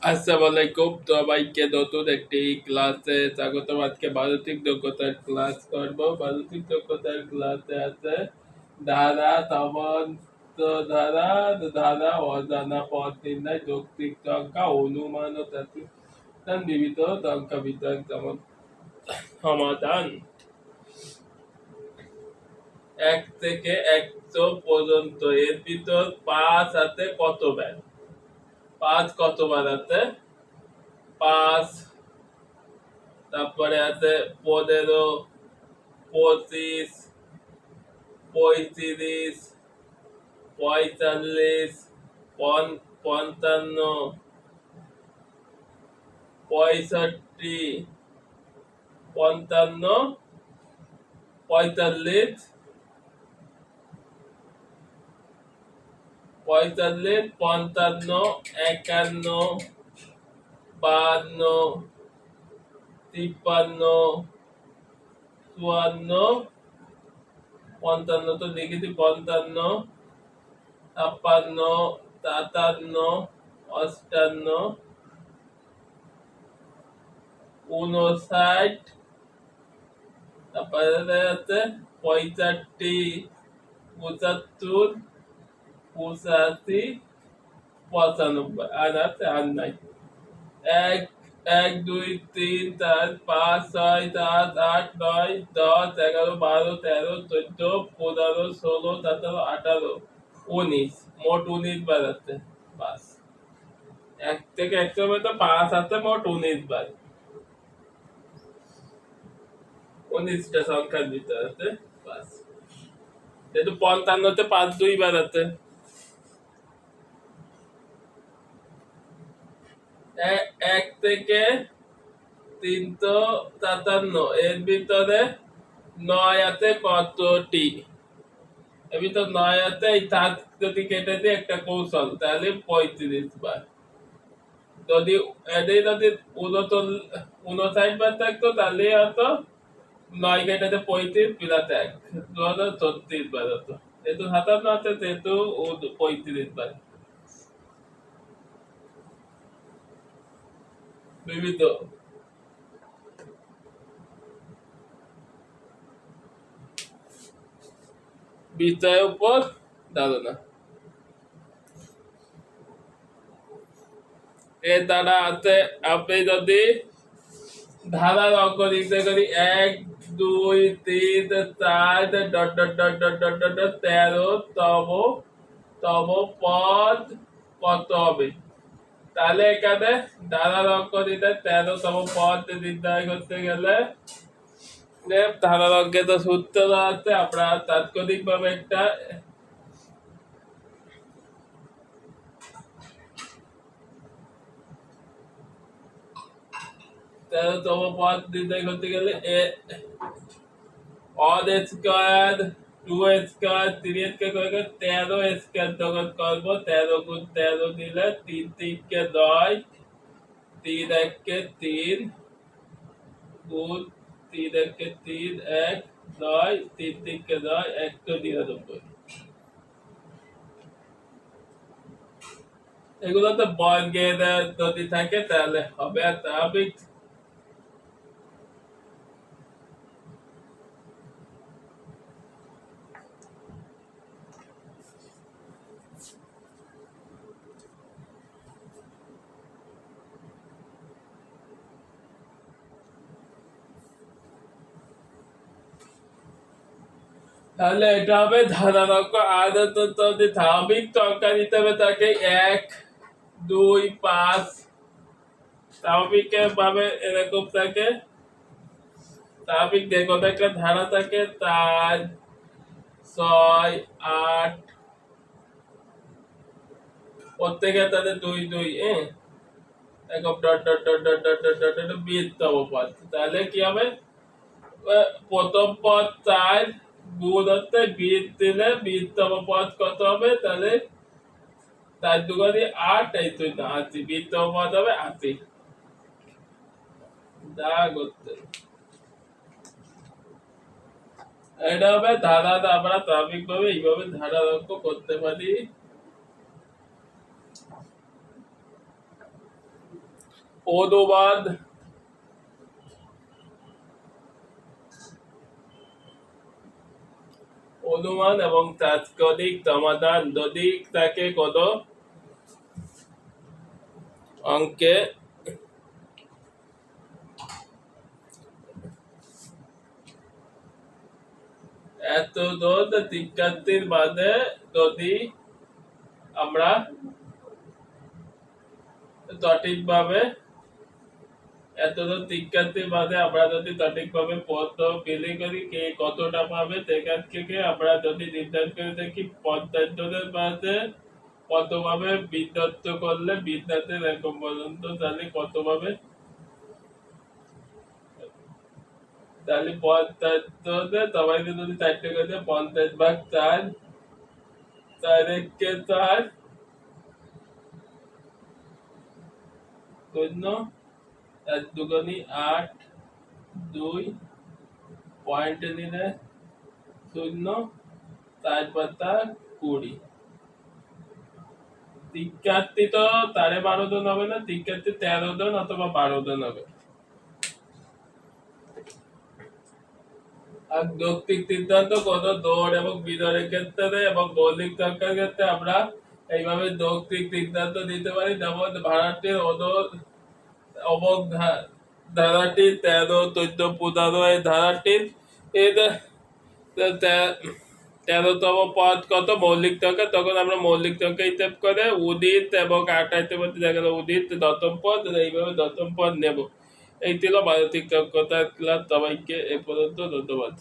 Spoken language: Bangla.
আসসালামু আলাইকুম সবাইকে নতুন একটি ক্লাসে স্বাগতম। আজকে বায়োলজিক দক্ষতার ক্লাস করব। বায়োলজিক দক্ষতার ক্লাসে আছে ধারা, সমন্ত ধারা, ধারা, অজানা পদ নির্ণয়, যৌক্তিক সংখ্যা, অনুমান ও তাত্ত্বিক বিবিধ সংখ্যা বিষয়ক সমাধান। 1 থেকে 100 পর্যন্ত এর ভিতর 5 আছে কতবার? 5 কতবার আছে? 5, তারপরে আছে 15, 25, 35, 45, 55, 65, 55, 45, 45, 55, 51, 52, 53, 54, 55 তো লিখেছি, 55, 56, 57, 58, 59, তারপরে আছে 65, 75, 85, 95 আর আছে আর নাই। 1, 1, 2, 3, 4, 5, 6, 7, 8, 9, 10, 11, 12, 13, 14, 15, 16, 17, 18, 19, মোট 19 বার আছে। বাস, 1 থেকে 100 মধ্যে 5 আছে, মোট 19 বার। 19টা সংখ্যার ভিতর আছে। বাস, যেহেতু 55তে 5 2 বার আছে। 1 থেকে 357 এর ভিতরে 9 আছে কতটি? এর ভিতর 9 আছে, এই 7 যদি কেটে দিই একটা কৌশল, তাহলে 35 বার। যদি এটাই যদি 59 বার থাকতো তাহলে হতো 9 কেটে দিয়ে 35 প্লাস 1, 36 বার হতো। যেহেতু 57 আছে সেহেতু 35 বার। বিবিধ বিষয়ের উপর ধারণা। এর দ্বারা আছে, আপনি যদি ধারার অঙ্ক লিখতে করি 1, 2, 3, 4 dot dot dot dot dot dot dot 13 তম পদ কত হবে? তাহলে এখানে ধারার অঙ্ক দিতে 13তম পদ নির্ণয় করতে গেলে ধারার অঙ্কে তো সূত্র আছে, আমরা তাৎক্ষণিক ভাবে একটা 13তম পদ নির্ণয় করতে গেলে odd স্কয়ার, 2 স্কয়ার, 3 স্কয়ার করে 13 স্কয়ার যখন করবো, 13 গুণ 13 দিলে 3 3 কে 9, 3 1 কে 3 গুণ 3 1 কে 3, 1 9, 3 3 কে 9, 199। এগুলো তো বর্গের যদি থাকে তাহলে হবে। আর স্বাভাবিক তাহলে এটা হবে ধারার অঙ্ক। আর যদি স্বাভাবিক সংখ্যা হিসেবে থাকে 1, 2, 5, স্বাভাবিক ভাবে এরকম থাকে। স্বাভাবিক যে কোনো একটা ধারা থাকে 4, 6, 8, প্রত্যেকে তাদের 2 2 এরকম dot dot dot dot dot dot dot dot বৃহত্তম পদ। তাহলে কি হবে? প্রথম পদ 4 গুণ হচ্ছে 20 দিলে বৃহত্তম পদ কত হবে? তাহলে 4 দুগুণে 8, এই তুই না 80, বৃহত্তম পদ হবে 80। যা করতে এটা হবে ধারা। আমরা স্বাভাবিক ভাবে এইভাবে ধারার অঙ্ক করতে পারি। অনুবাদ অনুমান এবং তাৎক্ষণিক সমাধান যদি থাকে কোনো অঙ্কে এতজন শিক্ষার্থীর মাঝে যদি আমরা সঠিকভাবে এতজন শিক্ষার্থীর মাঝে আমরা যদি সঠিকভাবে প্রশ্ন বিলি করি কে কতটা পাবে সেখান থেকে আমরা যদি নির্ধারণ করে দেখি 50 জনের মাঝে কতভাবে বিন্যস্ত করলে বিন্যাসের এরকম পর্যন্ত তাহলে কতভাবে তাহলে 50 জনে সবাইকে যদি 4টে করে 50/4 4 4 শূন্য 1 × 8 2 পয়েন্ট নিলে 0 4/20 শিক্ষার্থী তো 12.5 জন হবে না, শিক্ষার্থী 13 জন অথবা 12 জন হবে। আর যৌক্তিক সিদ্ধান্ত কোনো দৌড় এবং বিদরের ক্ষেত্রে এবং মৌলিক সংখ্যার ক্ষেত্রে আমরা এইভাবে যৌক্তিক সিদ্ধান্ত দিতে পারি, যেমন ভাড়াটির অবক ধারাটি 13, 14, 15 এই ধারাটির 13তম পদ কত মৌলিক সংখ্যা, তখন আমরা মৌলিক সংখ্যা হিসেব করে উদিত এবং 28 মধ্যে দেখা গেল উদিত দশম পদ, এইভাবে দশম পদ নেব। এই ছিল মানসিক দক্ষতার ক্লাস। সবাইকে এ পর্যন্ত ধন্যবাদ।